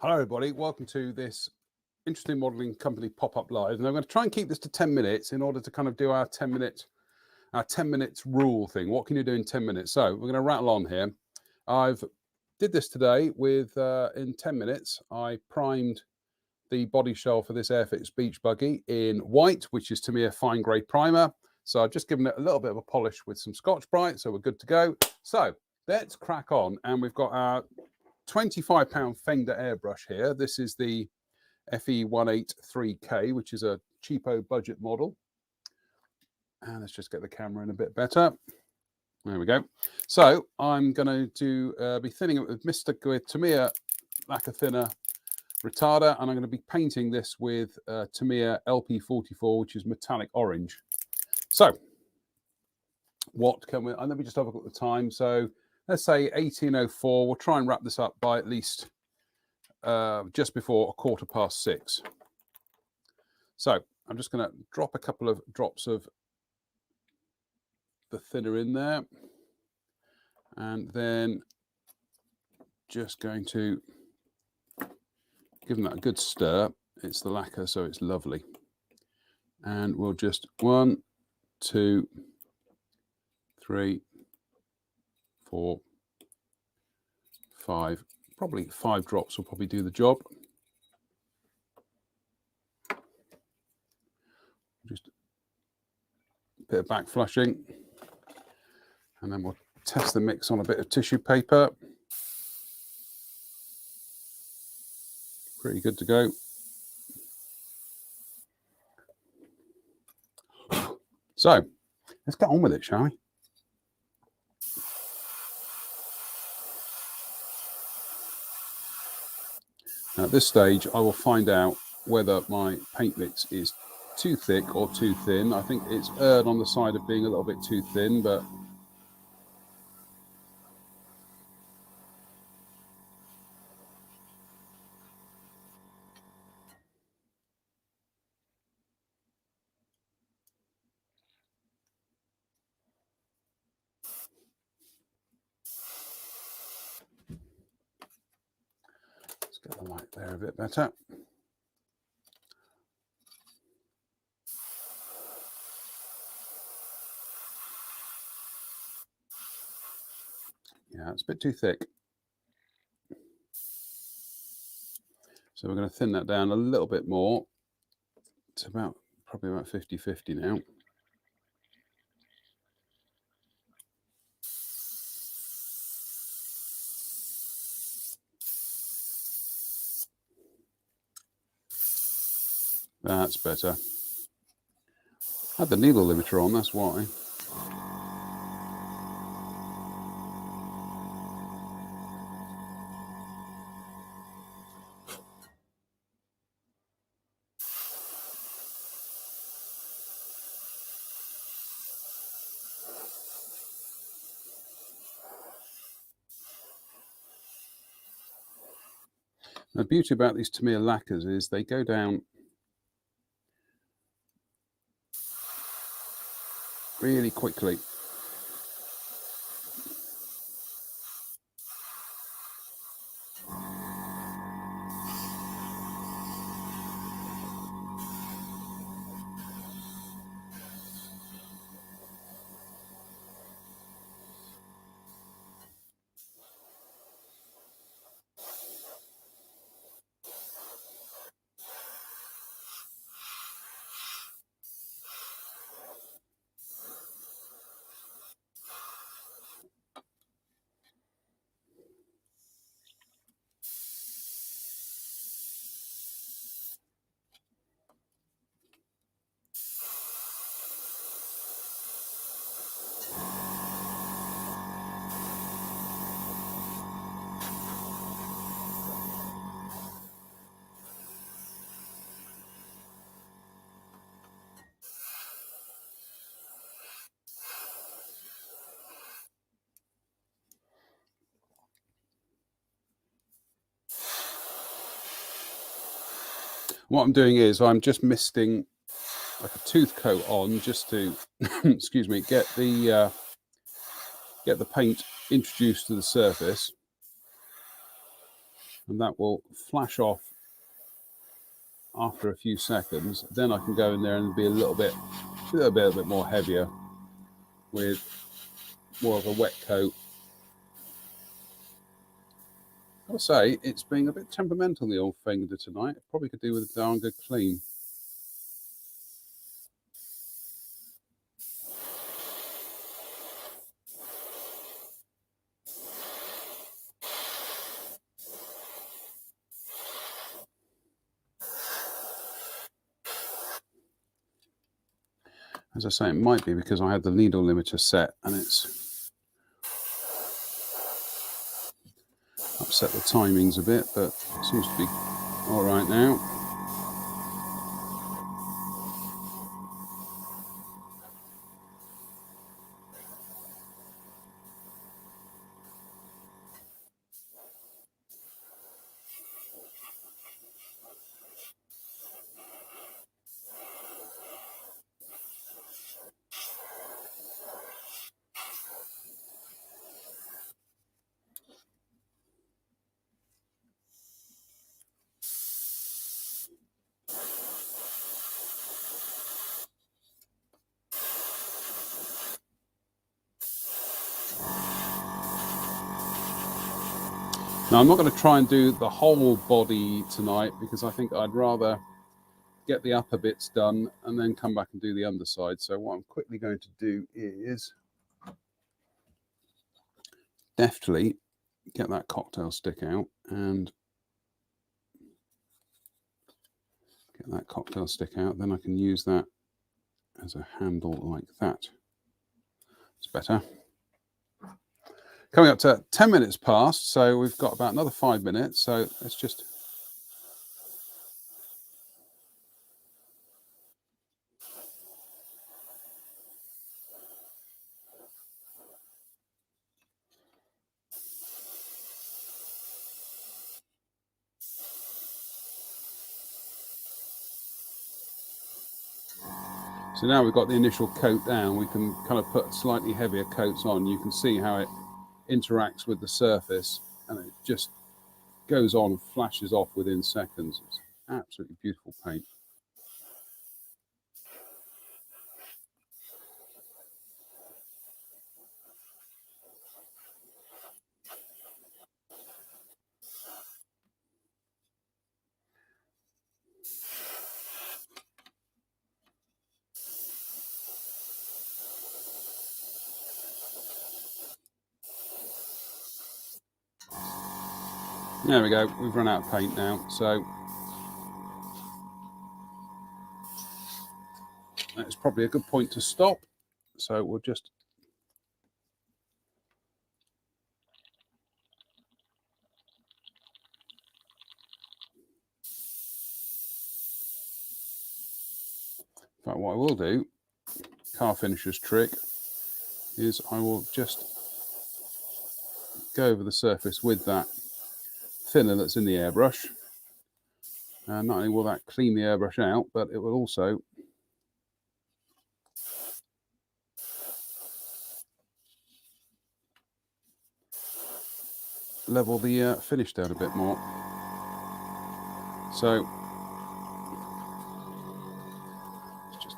Hello everybody, welcome to this interesting modelling company pop-up live, and I'm going to try and keep this to 10 minutes in order to kind of do our 10 minutes rule thing. What can you do in 10 minutes? So we're going to rattle on here. I've did this today with in 10 minutes I primed the body shell for this Airfix beach buggy in white, which is to me a fine grey primer. So I've just given it a little bit of a polish with some Scotch-Brite, so we're good to go. So let's crack on, and we've got our £25 Fender airbrush here. This is the FE183K, which is a cheapo budget model. And let's just get the camera in a bit better. There we go. So I'm going to be thinning it with Tamiya lacquer thinner retarder, and I'm going to be painting this with Tamiya LP44, which is metallic orange. So what can we, and let me just have a look at the time. So let's say 18:04. We'll try and wrap this up by at least just before 6:15. So I'm just going to drop a couple of drops of the thinner in there, and then just going to give them that a good stir. It's the lacquer, so it's lovely. And we'll just 1, 2, 3, 4, 5, probably 5 drops will probably do the job. Just a bit of back flushing, and then we'll test the mix on a bit of tissue paper. Pretty good to go. So let's get on with it, shall we? Now, at this stage, I will find out whether my paint mix is too thick or too thin. I think it's erred on the side of being a little bit too thin, but let's get the light there a bit better. Yeah, it's a bit too thick. So we're going to thin that down a little bit more. It's probably about 50-50 now. That's better. I had the needle limiter on, that's why. The beauty about these Tamiya lacquers is they go down really quickly. What I'm doing is I'm just misting like a tooth coat on just to, excuse me, get the paint introduced to the surface. and that will flash off after a few seconds. Then I can go in there and be a little bit more heavier with more of a wet coat. I'll say it's being a bit temperamental, the old Fender tonight. Probably could do with a darn good clean. As I say, it might be because I had the needle limiter set and it's upset the timings a bit, but it seems to be all right now. Now, I'm not going to try and do the whole body tonight because I think I'd rather get the upper bits done and then come back and do the underside. So what I'm quickly going to do is deftly get that cocktail stick out and get that cocktail stick out. Then I can use that as a handle like that. It's better. Coming up to 10 minutes past, so we've got about another 5 minutes. So let's just... So now we've got the initial coat down, we can kind of put slightly heavier coats on. You can see how it interacts with the surface and it just goes on and flashes off within seconds. It's absolutely beautiful paint. There we go, we've run out of paint now, so that's probably a good point to stop. So we'll just... In fact, what I will do, car finisher's trick, is I will just go over the surface with that thinner that's in the airbrush. And not only will that clean the airbrush out, but it will also level the finish down a bit more. So just...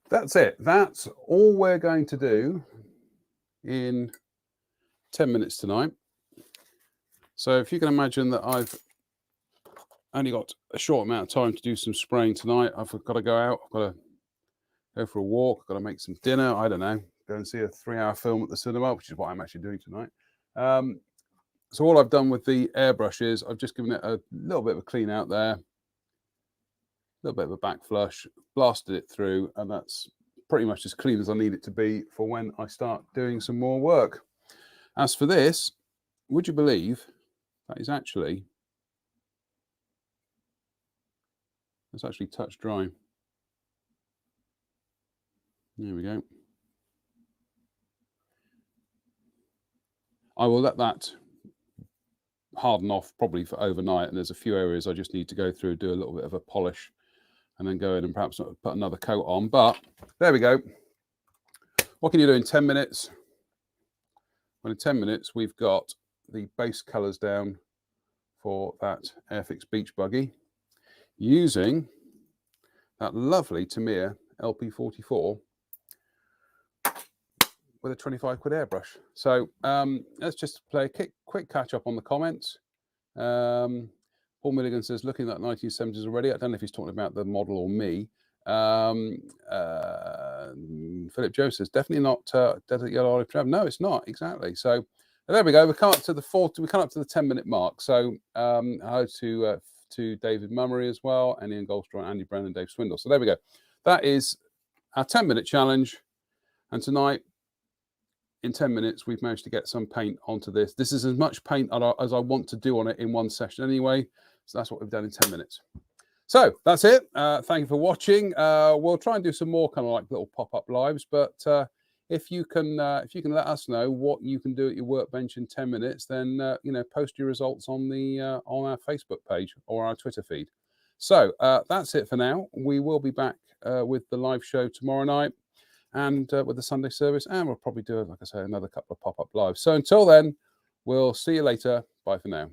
That's it. That's all we're going to do in 10 minutes tonight. So if you can imagine that I've only got a short amount of time to do some spraying tonight. I've got to go out, I've got to go for a walk, I've got to make some dinner, I don't know, go and see a 3-hour film at the cinema, which is what I'm actually doing tonight. So all I've done with the airbrush is I've just given it a little bit of a clean out there, a little bit of a back flush, blasted it through, and that's pretty much as clean as I need it to be for when I start doing some more work. As for this, would you believe that is actually... It's actually touch dry. There we go. I will let that harden off probably for overnight, and there's a few areas I just need to go through, do a little bit of a polish, and then go in and perhaps put another coat on. But there we go. What can you do in 10 minutes? Well, in 10 minutes, we've got the base colours down for that Airfix beach buggy using that lovely Tamiya LP44 with a 25 quid airbrush. So let's just play a quick catch up on the comments. Paul Milligan says, looking at 1970s already. I don't know if he's talking about the model or me. Philip Joe says, definitely not Desert Yellow Olive Trav. No, it's not, exactly. So there we go. We come up to the 10-minute mark. So hello to David Mummery as well, and Ian Goldstraw, Andy Brown, and Dave Swindle. So there we go. That is our 10-minute challenge. And tonight, in 10 minutes, we've managed to get some paint onto this. This is as much paint as I want to do on it in one session anyway. So that's what we've done in 10 minutes. So that's it. Thank you for watching. We'll try and do some more kind of like little pop-up lives. But if you can let us know what you can do at your workbench in 10 minutes, then post your results on our Facebook page or our Twitter feed. So that's it for now. We will be back with the live show tomorrow night, and with the Sunday service, and we'll probably do, like I say, another couple of pop-up lives. So until then, we'll see you later. Bye for now.